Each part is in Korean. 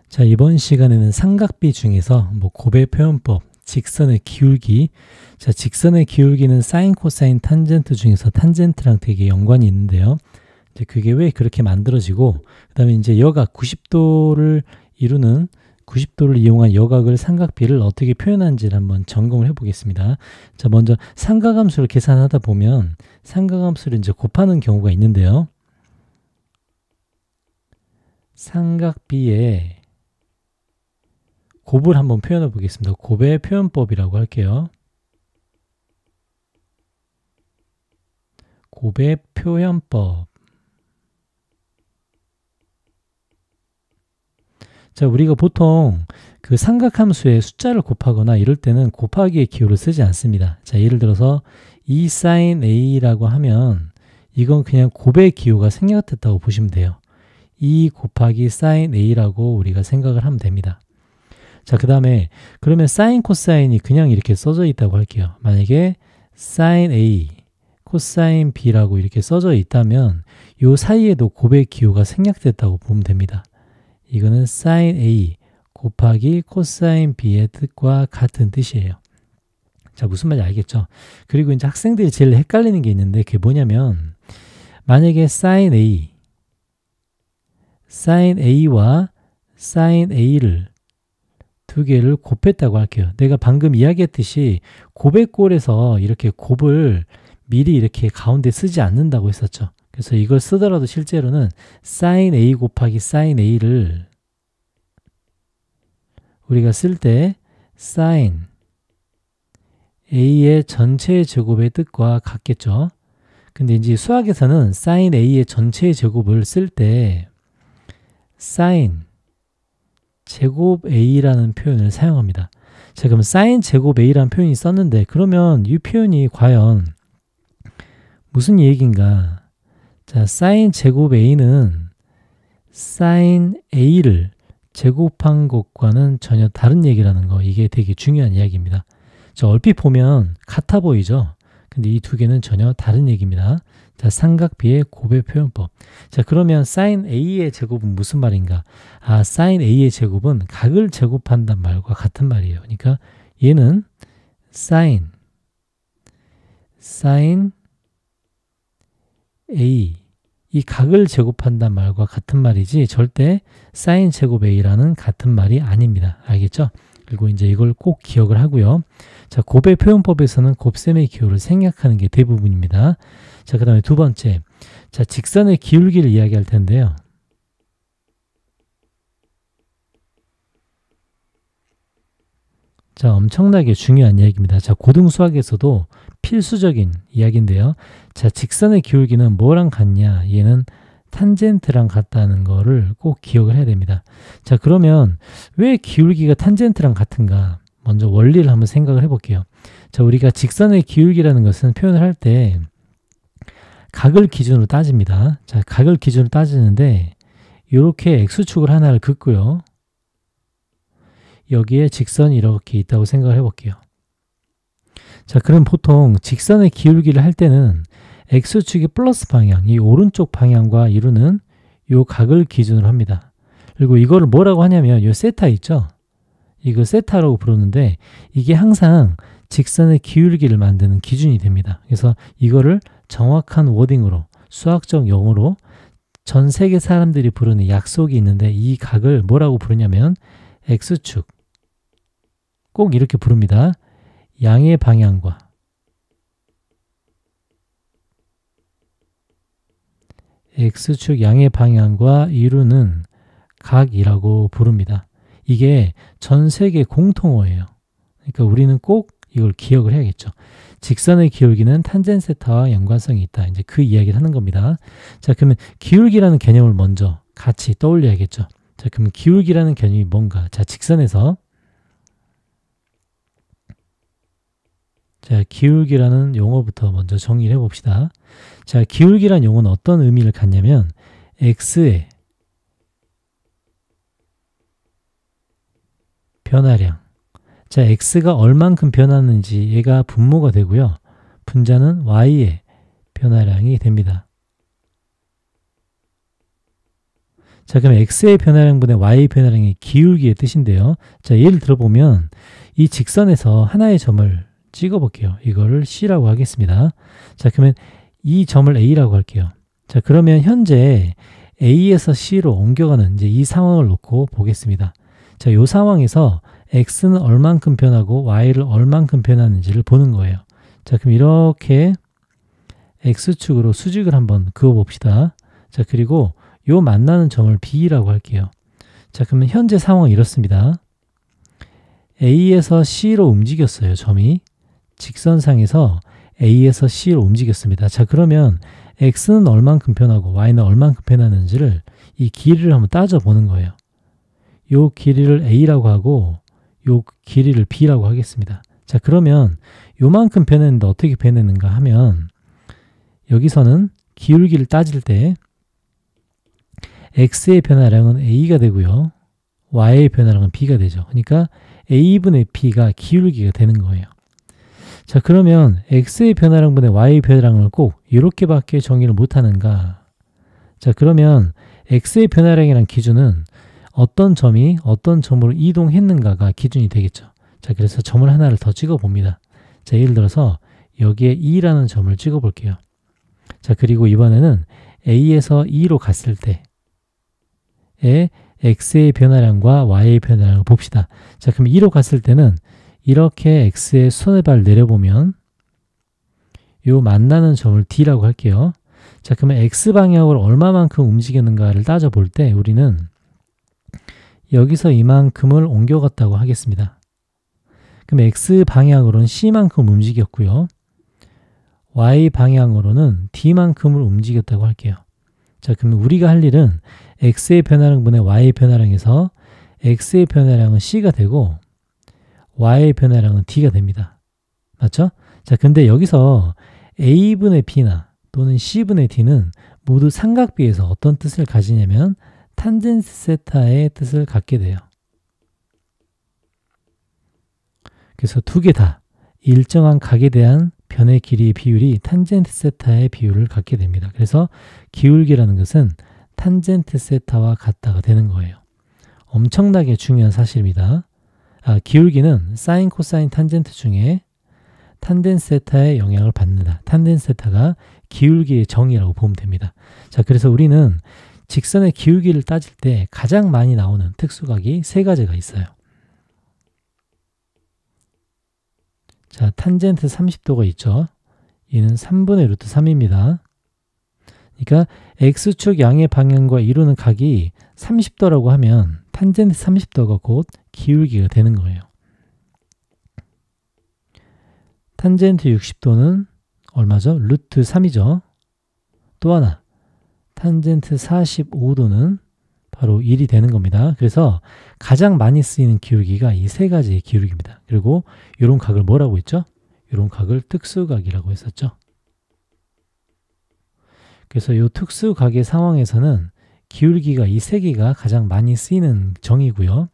자, 이번 시간에는 삼각비 중에서 곱의 표현법, 직선의 기울기. 자, 직선의 기울기는 사인, 코사인, 탄젠트 중에서 탄젠트랑 되게 연관이 있는데요. 이제 그게 왜 그렇게 만들어지고, 그 다음에 이제 여각 90도를 이루는 90도를 이용한 여각을 삼각비를 어떻게 표현하는지를 한번 점검을 해보겠습니다. 자, 먼저 삼각함수를 계산하다 보면 삼각함수를 이제 곱하는 경우가 있는데요. 삼각비에 곱을 한번 표현해 보겠습니다. 곱의 표현법이라고 할게요. 곱의 표현법. 자, 우리가 보통 그 삼각함수에 숫자를 곱하거나 이럴 때는 곱하기의 기호를 쓰지 않습니다. 자, 예를 들어서 2 sin a라고 하면 이건 그냥 곱의 기호가 생략됐다고 보시면 돼요. 2 곱하기 sin a라고 우리가 생각을 하면 됩니다. 자, 그 다음에 그러면 사인, 코사인이 그냥 이렇게 써져 있다고 할게요. 만약에 sin A, 코사인 B라고 이렇게 써져 있다면 이 사이에도 곱의 기호가 생략됐다고 보면 됩니다. 이거는 sin A 곱하기 코사인 B의 뜻과 같은 뜻이에요. 자, 무슨 말인지 알겠죠? 그리고 이제 학생들이 제일 헷갈리는 게 있는데 그게 뭐냐면 만약에 sin A와 sin A를 두 개를 곱했다고 할게요. 내가 방금 이야기했듯이 곱의 꼴에서 이렇게 곱을 미리 이렇게 가운데 쓰지 않는다고 했었죠. 그래서 이걸 쓰더라도 실제로는 sin A 곱하기 sin A를 우리가 쓸 때 sin A의 전체의 제곱의 뜻과 같겠죠. 근데 이제 수학에서는 sin A의 전체의 제곱을 쓸 때 sin 제곱 A라는 표현을 사용합니다. 자, 그럼 sin 제곱 A라는 표현이 썼는데 그러면 이 표현이 과연 무슨 얘기인가? 자, sin 제곱 A는 sin A를 제곱한 것과는 전혀 다른 얘기라는 거, 이게 되게 중요한 이야기입니다. 자, 얼핏 보면 같아 보이죠? 근데 이 두 개는 전혀 다른 얘기입니다. 자, 삼각비의 곱의 표현법. 자, 그러면 sin A의 제곱은 무슨 말인가? 아, sin A의 제곱은 각을 제곱한다는 말과 같은 말이에요. 그러니까 얘는 sin A, 이 각을 제곱한다는 말과 같은 말이지 절대 sin 제곱 A라는 같은 말이 아닙니다. 알겠죠? 그리고 이제 이걸 꼭 기억을 하고요. 자, 곱의 표현법에서는 곱셈의 기호를 생략하는 게 대부분입니다. 자, 그 다음에 두 번째. 자, 직선의 기울기를 이야기할 텐데요. 자, 엄청나게 중요한 이야기입니다. 자, 고등수학에서도 필수적인 이야기인데요. 자, 직선의 기울기는 뭐랑 같냐? 얘는 탄젠트랑 같다는 거를 꼭 기억을 해야 됩니다. 자, 그러면 왜 기울기가 탄젠트랑 같은가? 먼저 원리를 한번 생각을 해볼게요. 자, 우리가 직선의 기울기라는 것은 표현을 할 때 각을 기준으로 따집니다. 자, 각을 기준으로 따지는데 이렇게 X축을 하나를 긋고요. 여기에 직선이 이렇게 있다고 생각을 해볼게요. 자, 그럼 보통 직선의 기울기를 할 때는 X축의 플러스 방향, 이 오른쪽 방향과 이루는 이 각을 기준으로 합니다. 그리고 이거를 뭐라고 하냐면 이 세타 있죠? 이거 세타라고 부르는데 이게 항상 직선의 기울기를 만드는 기준이 됩니다. 그래서 이거를 정확한 워딩으로 수학적 용어로 전 세계 사람들이 부르는 약속이 있는데 이 각을 뭐라고 부르냐면 X축, 꼭 이렇게 부릅니다. 양의 방향과 X축 양의 방향과 이루는 각이라고 부릅니다. 이게 전 세계 공통어예요. 그러니까 우리는 꼭 이걸 기억을 해야겠죠. 직선의 기울기는 탄젠 세타와 연관성이 있다. 이제 그 이야기를 하는 겁니다. 자, 그러면 기울기라는 개념을 먼저 같이 떠올려야겠죠. 자, 그러면 기울기라는 개념이 뭔가? 자, 직선에서 자, 기울기라는 용어부터 먼저 정리를 해봅시다. 자, 기울기라는 용어는 어떤 의미를 갖냐면 X의 변화량. 자, X가 얼만큼 변하는지 얘가 분모가 되고요. 분자는 Y의 변화량이 됩니다. 자, 그럼 x의 변화량분의 y의 변화량의 기울기의 뜻인데요. 자, 예를 들어보면 이 직선에서 하나의 점을 찍어볼게요. 이거를 C라고 하겠습니다. 자, 그러면 이 점을 A라고 할게요. 자, 그러면 현재 A에서 C로 옮겨가는 이제 이 상황을 놓고 보겠습니다. 자, 이 상황에서 X는 얼만큼 변하고 Y를 얼만큼 변하는지를 보는 거예요. 자, 그럼 이렇게 X축으로 수직을 한번 그어봅시다. 자, 그리고 요 만나는 점을 B라고 할게요. 자, 그러면 현재 상황은 이렇습니다. A에서 C로 움직였어요. 점이 직선상에서 A에서 C로 움직였습니다. 자, 그러면 X는 얼만큼 변하고 Y는 얼만큼 변하는지를 이 길이를 한번 따져보는 거예요. 요 길이를 A라고 하고 요 길이를 B라고 하겠습니다. 자, 그러면 요만큼 변했는데 어떻게 변했는가 하면 여기서는 기울기를 따질 때 X의 변화량은 A가 되고요. Y의 변화량은 B가 되죠. 그러니까 A분의 B가 기울기가 되는 거예요. 자, 그러면 X의 변화량분의 Y의 변화량을 꼭 이렇게밖에 정의를 못하는가? 자, 그러면 X의 변화량이라는 기준은 어떤 점이 어떤 점으로 이동했는가가 기준이 되겠죠. 자, 그래서 점을 하나를 더 찍어 봅니다. 자, 예를 들어서 여기에 E라는 점을 찍어 볼게요. 자, 그리고 이번에는 A에서 E로 갔을 때의 X의 변화량과 Y의 변화량을 봅시다. 자, 그럼 E로 갔을 때는 이렇게 X의 손해발 내려보면 요 만나는 점을 D라고 할게요. 자, 그러면 X방향으로 얼마만큼 움직였는가를 따져볼 때 우리는 여기서 이만큼을 옮겨갔다고 하겠습니다. 그럼 X방향으로는 C만큼 움직였고요. Y방향으로는 D만큼을 움직였다고 할게요. 자, 그러면 우리가 할 일은 X의 변화량분의 Y의 변화량에서 X의 변화량은 C가 되고 Y의 변화량은 D가 됩니다. 맞죠? 자, 근데 여기서 A분의 B나 또는 C분의 D는 모두 삼각비에서 어떤 뜻을 가지냐면 탄젠트 세타의 뜻을 갖게 돼요. 그래서 두 개 다 일정한 각에 대한 변의 길이의 비율이 탄젠트 세타의 비율을 갖게 됩니다. 그래서 기울기라는 것은 탄젠트 세타와 같다가 되는 거예요. 엄청나게 중요한 사실입니다. 기울기는 사인, 코사인, 탄젠트 중에 탄젠트 세타의 영향을 받는다. 탄젠트 세타가 기울기의 정의라고 보면 됩니다. 자, 그래서 우리는 직선의 기울기를 따질 때 가장 많이 나오는 특수각이 세 가지가 있어요. 자, 탄젠트 30도가 있죠. 얘는 3분의 루트 3입니다. 그러니까 X축 양의 방향과 이루는 각이 30도라고 하면 탄젠트 30도가 곧 기울기가 되는 거예요. 탄젠트 60도는 얼마죠? 루트 3이죠. 또 하나, 탄젠트 45도는 바로 1이 되는 겁니다. 그래서 가장 많이 쓰이는 기울기가 이 세 가지의 기울기입니다. 그리고 이런 각을 뭐라고 했죠? 이런 각을 특수각이라고 했었죠. 그래서 이 특수각의 상황에서는 기울기가 이 세 개가 가장 많이 쓰이는 정의고요.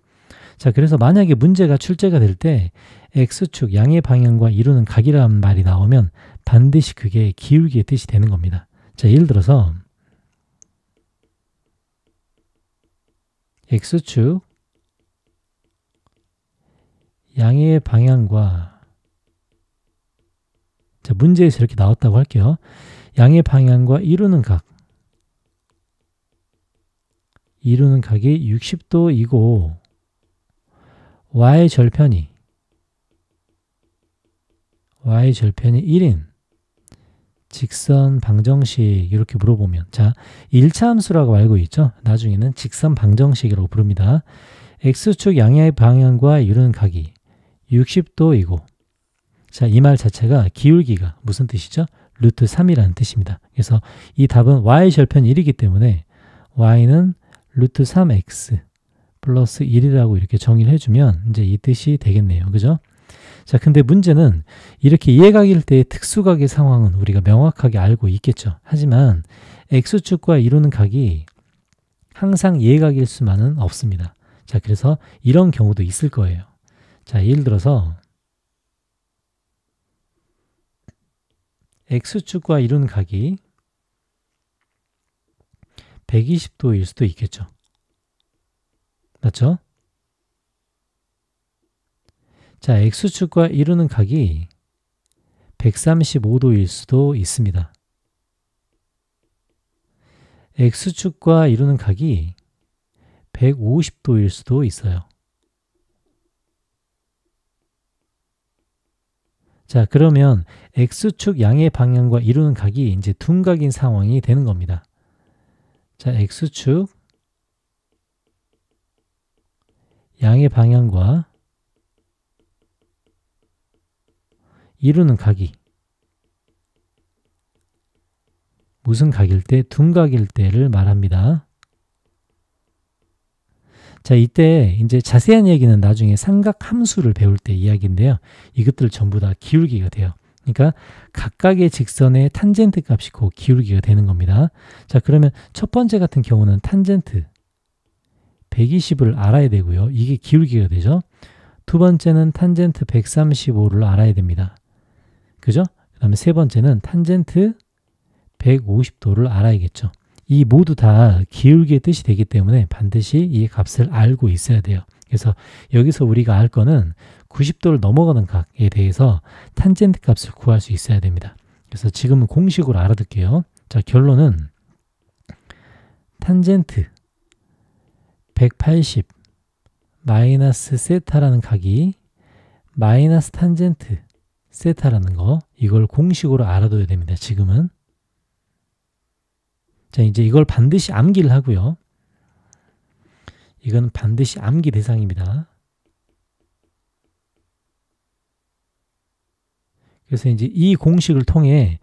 자, 그래서 만약에 문제가 출제가 될 때 X축 양의 방향과 이루는 각이라는 말이 나오면 반드시 그게 기울기의 뜻이 되는 겁니다. 자, 예를 들어서 X축 양의 방향과, 자, 문제에서 이렇게 나왔다고 할게요. 양의 방향과 이루는 각이 60도이고 Y의 절편이 1인 직선 방정식 이렇게 물어보면, 자, 1차 함수라고 알고 있죠? 나중에는 직선 방정식이라고 부릅니다. X축 양의 방향과 이루는 각이 60도이고, 자, 이 말 자체가 기울기가 무슨 뜻이죠? 루트 3이라는 뜻입니다. 그래서 이 답은 Y의 절편 1이기 때문에 Y는 루트 3X 플러스 1이라고 이렇게 정의를 해주면 이제 이 뜻이 되겠네요. 그죠? 자, 근데 문제는 이렇게 이해각일 때의 특수각의 상황은 우리가 명확하게 알고 있겠죠. 하지만 X축과 이루는 각이 항상 이해각일 수만은 없습니다. 자, 그래서 이런 경우도 있을 거예요. 자, 예를 들어서 X축과 이루는 각이 120도일 수도 있겠죠. 맞죠? 자, X축과 이루는 각이 135도일 수도 있습니다. X축과 이루는 각이 150도일 수도 있어요. 자, 그러면 X축 양의 방향과 이루는 각이 이제 둔각인 상황이 되는 겁니다. 자, X축 양의 방향과 이루는 각이 무슨 각일 때? 둔각일 때를 말합니다. 자, 이때 이제 자세한 얘기는 나중에 삼각함수를 배울 때 이야기인데요. 이것들 전부 다 기울기가 돼요. 그러니까 각각의 직선의 탄젠트 값이 그 기울기가 되는 겁니다. 자, 그러면 첫 번째 같은 경우는 탄젠트 120을 알아야 되고요. 이게 기울기가 되죠. 두 번째는 탄젠트 135를 알아야 됩니다. 그죠? 그 다음에 세 번째는 탄젠트 150도를 알아야겠죠. 이 모두 다 기울기의 뜻이 되기 때문에 반드시 이 값을 알고 있어야 돼요. 그래서 여기서 우리가 알 거는 90도를 넘어가는 각에 대해서 탄젠트 값을 구할 수 있어야 됩니다. 그래서 지금은 공식으로 알아둘게요. 자, 결론은 탄젠트 180 마이너스 세타라는 각이 마이너스 탄젠트 세타라는 거, 이걸 공식으로 알아둬야 됩니다. 지금은. 자, 이제 이걸 반드시 암기를 하고요. 이건 반드시 암기 대상입니다. 그래서 이제 이 공식을 통해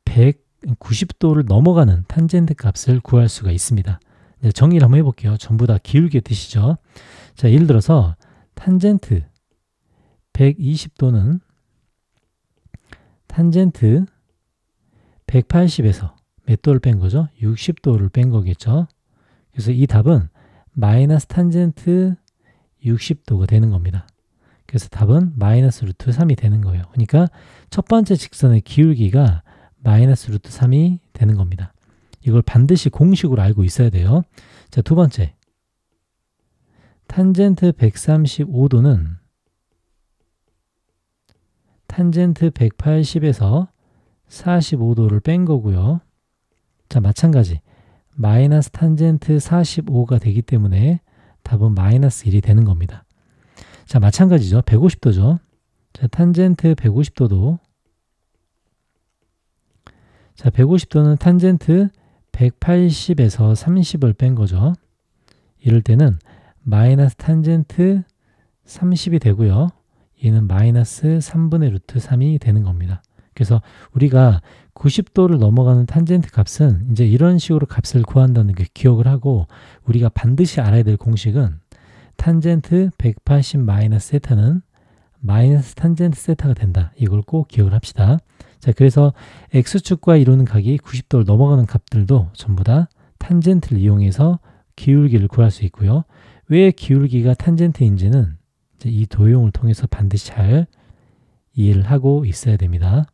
190도를 넘어가는 탄젠트 값을 구할 수가 있습니다. 이제 정리를 한번 해볼게요. 전부 다 기울기의 뜻이죠. 자, 예를 들어서 탄젠트 120도는 탄젠트 180에서 몇 도를 뺀 거죠? 60도를 뺀 거겠죠. 그래서 이 답은 마이너스 탄젠트 60도가 되는 겁니다. 그래서 답은 마이너스 루트 3이 되는 거예요. 그러니까 첫 번째 직선의 기울기가 마이너스 루트 3이 되는 겁니다. 이걸 반드시 공식으로 알고 있어야 돼요. 자, 두 번째. 탄젠트 135도는 탄젠트 180에서 45도를 뺀 거고요. 자, 마찬가지 마이너스 탄젠트 45가 되기 때문에 답은 마이너스 1이 되는 겁니다. 자, 마찬가지죠. 150도죠. 자, 탄젠트 150도도 자, 150도는 탄젠트 180에서 30을 뺀 거죠. 이럴 때는 마이너스 탄젠트 30이 되고요. 얘는 마이너스 3분의 루트 3이 되는 겁니다. 그래서 우리가 90도를 넘어가는 탄젠트 값은 이제 이런 식으로 값을 구한다는 게 기억을 하고, 우리가 반드시 알아야 될 공식은 탄젠트 180 마이너스 세타는 마이너스 탄젠트 세타가 된다. 이걸 꼭 기억을 합시다. 자, 그래서 X축과 이루는 각이 90도를 넘어가는 값들도 전부 다 탄젠트를 이용해서 기울기를 구할 수 있고요. 왜 기울기가 탄젠트인지는 이제 이 도형을 통해서 반드시 잘 이해를 하고 있어야 됩니다.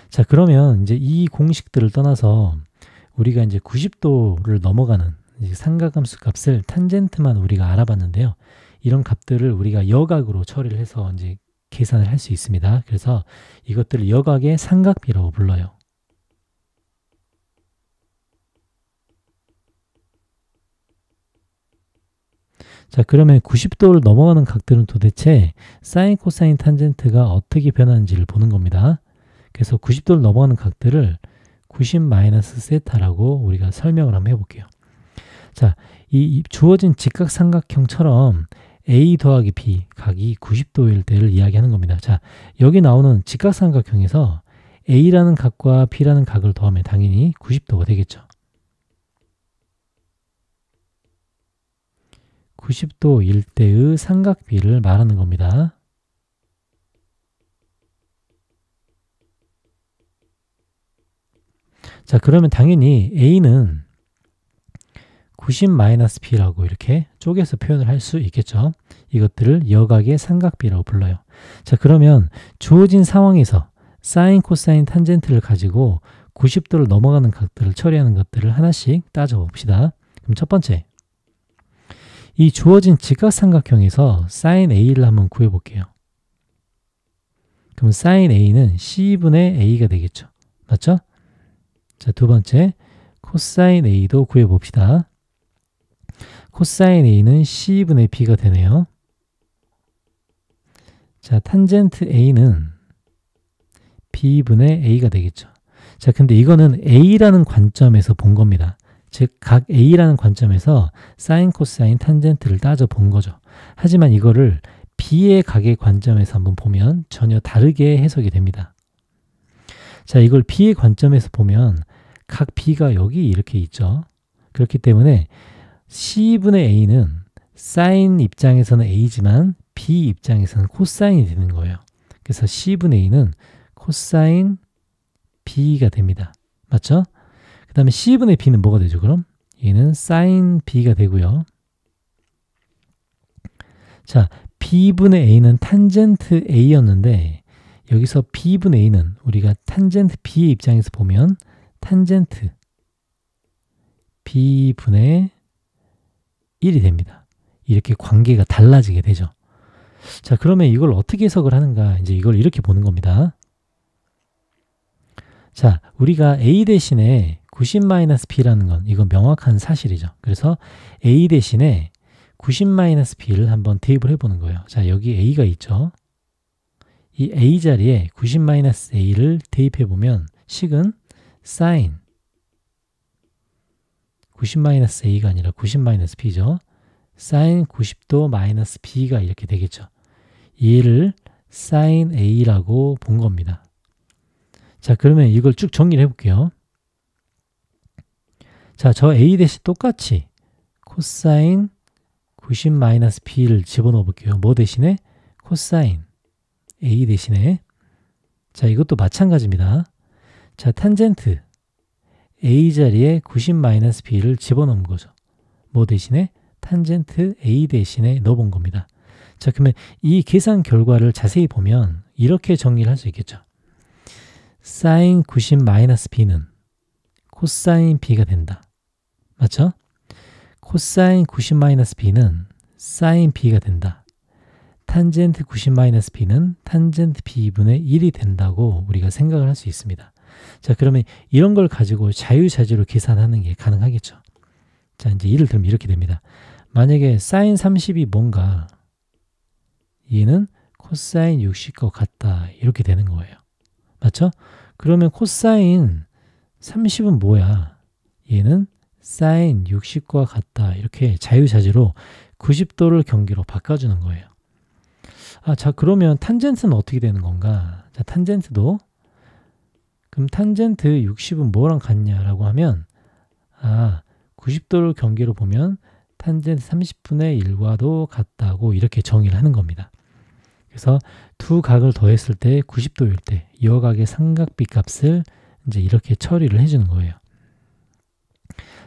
자, 그러면 이제 이 공식들을 떠나서 우리가 이제 90도를 넘어가는 이제 삼각함수 값을 탄젠트만 우리가 알아봤는데요. 이런 값들을 우리가 여각으로 처리를 해서 이제 계산을 할 수 있습니다. 그래서 이것들을 여각의 삼각비라고 불러요. 자, 그러면 90도를 넘어가는 각들은 도대체 사인, 코사인, 탄젠트가 어떻게 변하는지를 보는 겁니다. 그래서 90도를 넘어가는 각들을 90 마이너스 세타라고 우리가 설명을 한번 해볼게요. 자, 이 주어진 직각삼각형처럼 A 더하기 B 각이 90도일 때를 이야기하는 겁니다. 자, 여기 나오는 직각삼각형에서 A라는 각과 B라는 각을 더하면 당연히 90도가 되겠죠. 90도일 때의 삼각비를 말하는 겁니다. 자, 그러면 당연히 A는 90-B라고 이렇게 쪼개서 표현을 할 수 있겠죠. 이것들을 여각의 삼각비라고 불러요. 자, 그러면 주어진 상황에서 사인, 코사인, 탄젠트를 가지고 90도를 넘어가는 각들을 처리하는 것들을 하나씩 따져봅시다. 그럼 첫 번째, 이 주어진 직각삼각형에서 sin A를 한번 구해볼게요. 그럼 sin A는 C분의 A가 되겠죠. 맞죠? 자, 두 번째 코사인 A도 구해봅시다. 코사인 A는 C분의 B가 되네요. 자, 탄젠트 A는 B분의 A가 되겠죠. 자, 근데 이거는 A라는 관점에서 본 겁니다. 즉, 각 A라는 관점에서 사인, 코사인, 탄젠트를 따져 본 거죠. 하지만 이거를 B의 각의 관점에서 한번 보면 전혀 다르게 해석이 됩니다. 자, 이걸 B의 관점에서 보면 각 B가 여기 이렇게 있죠. 그렇기 때문에 C분의 A는 사인 입장에서는 A지만 B 입장에서는 코사인이 되는 거예요. 그래서 C분의 A는 코사인 B가 됩니다. 맞죠? 그 다음에 C분의 B는 뭐가 되죠? 그럼 얘는 사인 B가 되고요. 자, B분의 A는 탄젠트 A였는데 여기서 B분의 A는 우리가 탄젠트 B의 입장에서 보면 탄젠트 B분의 1이 됩니다. 이렇게 관계가 달라지게 되죠. 자, 그러면 이걸 어떻게 해석을 하는가? 이제 이걸 이렇게 보는 겁니다. 자, 우리가 A 대신에 90-B라는 건 이건 명확한 사실이죠. 그래서 A 대신에 90-B를 한번 대입을 해보는 거예요. 자, 여기 A가 있죠. 이 A 자리에 90-A를 대입해보면 식은 sin 90-A가 아니라 90-B죠. sin 90도 마이너스 B가 이렇게 되겠죠. 얘를 sin A라고 본 겁니다. 자, 그러면 이걸 쭉 정리를 해볼게요. 자, 저 A 대신 똑같이 코사인 90-B를 집어넣어 볼게요. 뭐 대신에? 코사인 A 대신에. 자, 이것도 마찬가지입니다. 자, 탄젠트 A 자리에 90-B를 집어넣은 거죠. 뭐 대신에? 탄젠트 A 대신에 넣어본 겁니다. 자, 그러면 이 계산 결과를 자세히 보면 이렇게 정리를 할 수 있겠죠. sin 90-B는 코사인 B가 된다. 맞죠? 코사인 90-B는 sin B가 된다. 탄젠트 90-B는 탄젠트 B분의 1이 된다고 우리가 생각을 할 수 있습니다. 자, 그러면 이런 걸 가지고 자유자재로 계산하는 게 가능하겠죠. 자, 이제 예를 들면 이렇게 됩니다. 만약에 sin 30이 뭔가 얘는 코사인 60과 같다 이렇게 되는 거예요. 맞죠? 그러면 코사인 30은 뭐야? 얘는 sin 60과 같다 이렇게 자유자재로 90도를 경계로 바꿔주는 거예요. 아, 자, 그러면 탄젠트는 어떻게 되는 건가? 자, 탄젠트도 그럼 탄젠트 60은 뭐랑 같냐라고 하면 90도를 경계로 보면 탄젠트 30분의 1과도 같다고 이렇게 정의를 하는 겁니다. 그래서 두 각을 더했을 때 90도일 때 이 각의 삼각비 값을 이제 이렇게 처리를 해주는 거예요.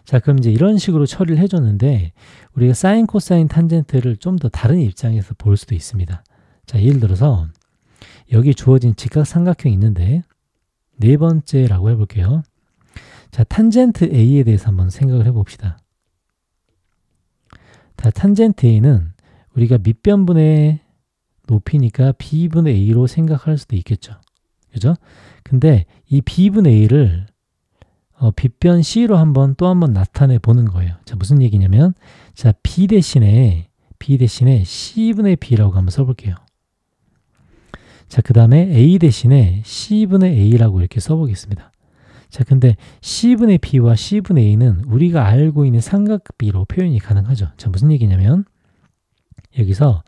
자, 그럼 이제 이런 식으로 처리를 해줬는데 우리가 사인, 코사인, 탄젠트를 좀 더 다른 입장에서 볼 수도 있습니다. 자, 예를 들어서 여기 주어진 직각삼각형이 있는데 네 번째라고 해볼게요. 자, 탄젠트 A에 대해서 한번 생각을 해봅시다. 자, 탄젠트 A는 우리가 밑변분의 높이니까 B분의 A로 생각할 수도 있겠죠. 그죠? 근데 이 B분의 A를 빗변 C로 또 한번 나타내 보는 거예요. 자, 무슨 얘기냐면, 자, B 대신에 C분의 B라고 한번 써볼게요. 자, 그 다음에 A 대신에 C분의 A라고 이렇게 써보겠습니다. 자, 근데 C분의 B와 C분의 A는 우리가 알고 있는 삼각비로 표현이 가능하죠. 자, 무슨 얘기냐면, 여기서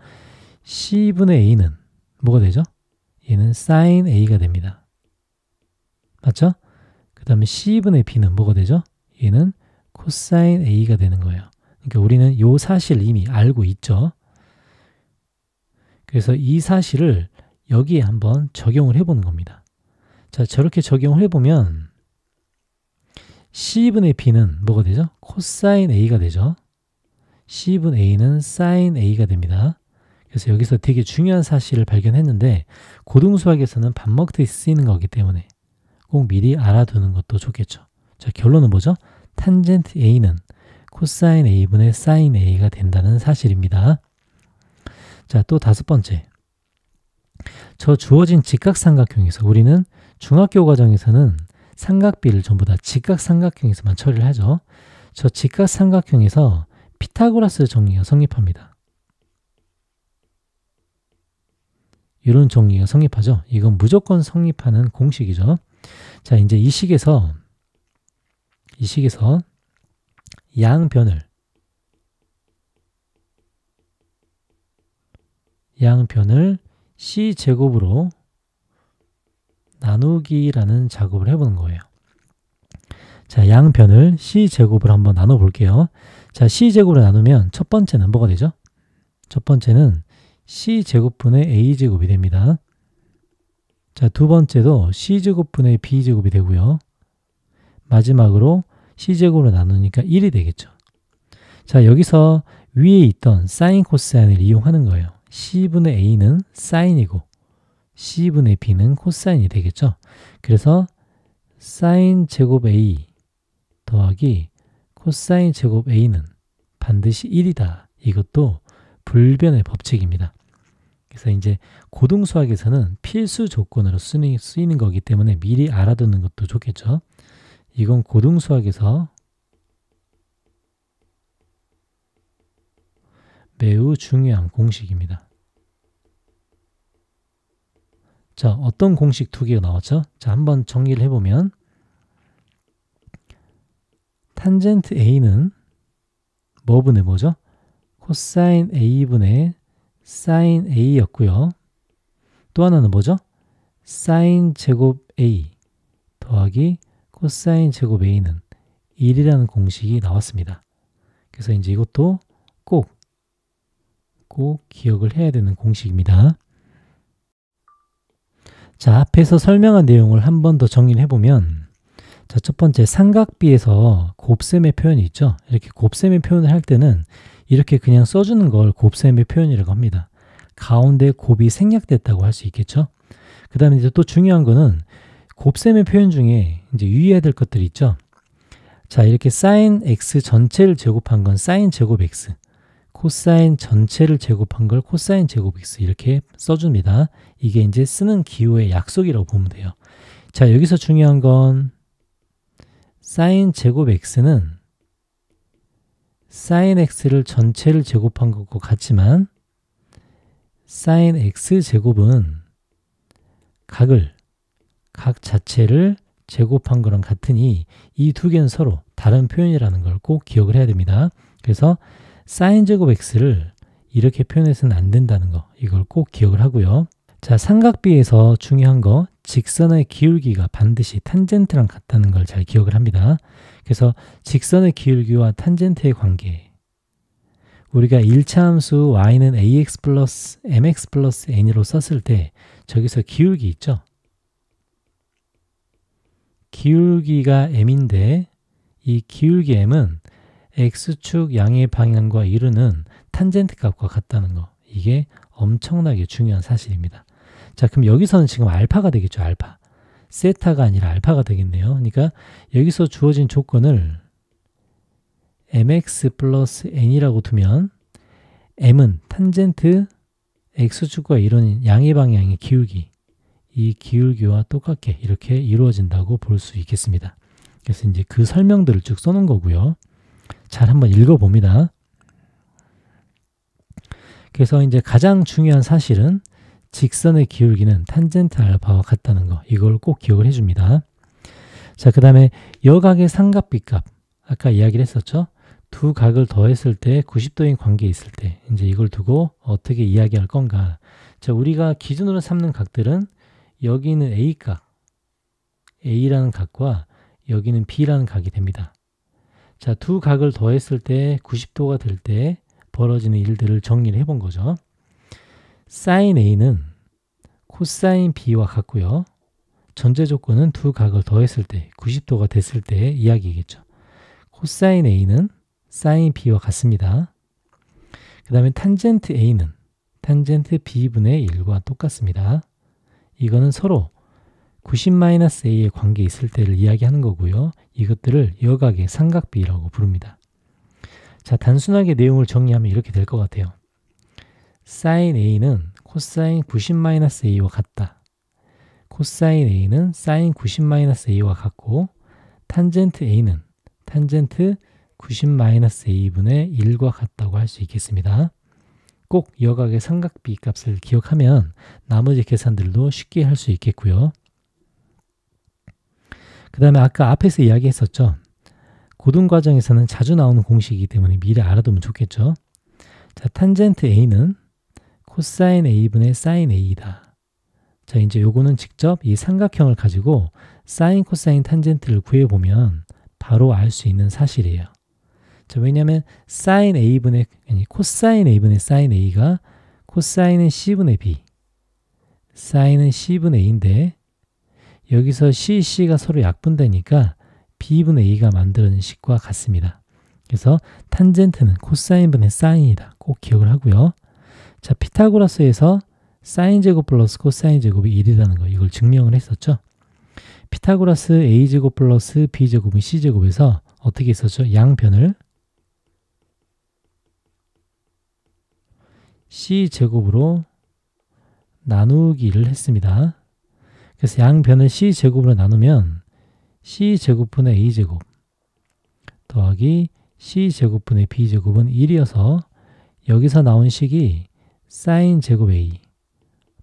C분의 A는 뭐가 되죠? 얘는 sin A가 됩니다. 맞죠? 그 다음에 C분의 B는 뭐가 되죠? 얘는 코사인 A가 되는 거예요. 그러니까 우리는 이 사실을 이미 알고 있죠. 그래서 이 사실을 여기에 한번 적용을 해보는 겁니다. 자, 저렇게 적용을 해보면 C분의 B는 뭐가 되죠? 코사인 A가 되죠. C분의 A는 sin A가 됩니다. 그래서 여기서 되게 중요한 사실을 발견했는데 고등수학에서는 밥 먹듯이 쓰이는 거기 때문에 꼭 미리 알아두는 것도 좋겠죠. 자, 결론은 뭐죠? 탄젠트 A는 코사인 A분의 사인 A가 된다는 사실입니다. 자, 또 다섯 번째. 저 주어진 직각삼각형에서 우리는 중학교 과정에서는 삼각비를 전부 다 직각삼각형에서만 처리를 하죠. 저 직각삼각형에서 피타고라스 정리가 성립합니다. 이런 정리가 성립하죠. 이건 무조건 성립하는 공식이죠. 자, 이제 이 식에서 양변을 C제곱으로 나누기라는 작업을 해보는 거예요. 자, 양변을 C제곱으로 한번 나눠볼게요. 자, C제곱으로 나누면 첫 번째는 뭐가 되죠? 첫 번째는 C제곱분의 A제곱이 됩니다. 자, 두 번째도 C제곱분의 B제곱이 되고요. 마지막으로 C제곱으로 나누니까 1이 되겠죠. 자, 여기서 위에 있던 사인 코사인을 이용하는 거예요. C분의 A는 사인이고 C분의 B는 코사인이 되겠죠. 그래서 사인 제곱 A 더하기 코사인 제곱 A는 반드시 1이다. 이것도 불변의 법칙입니다. 그래서 이제 고등수학에서는 필수 조건으로 쓰이는 거기 때문에 미리 알아두는 것도 좋겠죠. 이건 고등수학에서 매우 중요한 공식입니다. 자, 어떤 공식 두 개가 나왔죠? 자, 한번 정리를 해보면 탄젠트 A는 뭐분의 뭐죠? 코사인 A분의 사인 A였고요. 또 하나는 뭐죠? 사인 제곱 A 더하기 코사인 제곱 A는 1이라는 공식이 나왔습니다. 그래서 이제 이것도 꼭 기억을 해야 되는 공식입니다. 자, 앞에서 설명한 내용을 한 번 더 정리를 해보면, 자, 첫 번째 삼각비에서 곱셈의 표현이 있죠. 이렇게 곱셈의 표현을 할 때는 이렇게 그냥 써주는 걸 곱셈의 표현이라고 합니다. 가운데 곱이 생략됐다고 할 수 있겠죠. 그 다음에 이제 또 중요한 거는 곱셈의 표현 중에 이제 유의해야 될 것들이 있죠. 자, 이렇게 사인 x 전체를 제곱한 건 사인 제곱 x, 코사인 전체를 제곱한 걸 코사인 제곱 x 이렇게 써줍니다. 이게 이제 쓰는 기호의 약속이라고 보면 돼요. 자, 여기서 중요한 건 사인 제곱 x는 사인 x를 전체를 제곱한 것과 같지만 사인 x 제곱은 각 자체를 제곱한 거랑 같으니 이 두 개는 서로 다른 표현이라는 걸 꼭 기억을 해야 됩니다. 그래서 사인 제곱 x를 이렇게 표현해서는 안 된다는 거, 이걸 꼭 기억을 하고요. 자, 삼각비에서 중요한 거, 직선의 기울기가 반드시 탄젠트랑 같다는 걸 잘 기억을 합니다. 그래서 직선의 기울기와 탄젠트의 관계, 우리가 1차 함수 y는 ax 플러스 mx 플러스 n으로 썼을 때 저기서 기울기 있죠? 기울기가 m인데 이 기울기 m은 x축 양의 방향과 이루는 탄젠트 값과 같다는 거, 이게 엄청나게 중요한 사실입니다. 자, 그럼 여기서는 지금 알파가 되겠죠. 알파. 세타가 아니라 알파가 되겠네요. 그러니까 여기서 주어진 조건을 mx 플러스 n이라고 두면 m은 탄젠트 x축과 이루는 양의 방향의 기울기, 이 기울기와 똑같게 이렇게 이루어진다고 볼 수 있겠습니다. 그래서 이제 그 설명들을 쭉 써놓은 거고요. 잘 한번 읽어봅니다. 그래서 이제 가장 중요한 사실은 직선의 기울기는 탄젠트 알파와 같다는 거, 이걸 꼭 기억을 해줍니다. 자, 그 다음에 여각의 삼각비 값, 아까 이야기를 했었죠. 두 각을 더했을 때 90도인 관계에 있을 때 이제 이걸 두고 어떻게 이야기할 건가. 자, 우리가 기준으로 삼는 각들은 여기는 A각, A라는 각과 여기는 B라는 각이 됩니다. 자, 두 각을 더했을 때 90도가 될 때 벌어지는 일들을 정리를 해본 거죠. 사인 A는 코사인 B와 같고요. 전제 조건은 두 각을 더했을 때 90도가 됐을 때의 이야기겠죠. 코사인 A는 사인 B와 같습니다. 그 다음에 탄젠트 A는 탄젠트 B분의 1과 똑같습니다. 이거는 서로 90-A의 관계에 있을 때를 이야기하는 거고요. 이것들을 여각의 삼각비라고 부릅니다. 자, 단순하게 내용을 정리하면 이렇게 될 것 같아요. sin A는 코사인 90-A와 같다. 코사인 A는 사인 90-A와 같고 탄젠트 A는 탄젠트 90-A분의 1과 같다고 할 수 있겠습니다. 꼭 여각의 삼각비 값을 기억하면 나머지 계산들도 쉽게 할 수 있겠고요. 그 다음에 아까 앞에서 이야기했었죠. 고등과정에서는 자주 나오는 공식이기 때문에 미리 알아두면 좋겠죠. 자, 탄젠트 A는 코사인 A분의 사인 A이다. 자, 이제 요거는 직접 이 삼각형을 가지고 사인, 코사인, 탄젠트를 구해보면 바로 알 수 있는 사실이에요. 자, 왜냐하면 사인 A분의, 아니, 코사인 A분의 사인 A가 코사인은 C분의 B, 사인은 C분의 A인데 여기서 C가 서로 약분되니까 B분의 A가 만드는 식과 같습니다. 그래서 탄젠트는 코사인분의 사인이다. 꼭 기억을 하고요. 자, 피타고라스에서 사인 제곱 플러스 코사인 제곱이 1이라는 거 이걸 증명을 했었죠. 피타고라스 A제곱 플러스 B제곱은 C제곱에서 어떻게 했었죠? 양변을 C제곱으로 나누기를 했습니다. 그래서 양변을 C제곱으로 나누면 C제곱분의 A제곱 더하기 C제곱분의 B제곱은 1이어서 여기서 나온 식이 사인 제곱 A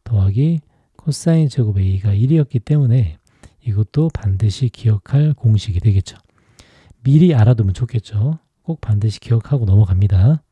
더하기 코사인 제곱 A가 1이었기 때문에 이것도 반드시 기억할 공식이 되겠죠. 미리 알아두면 좋겠죠. 꼭 반드시 기억하고 넘어갑니다.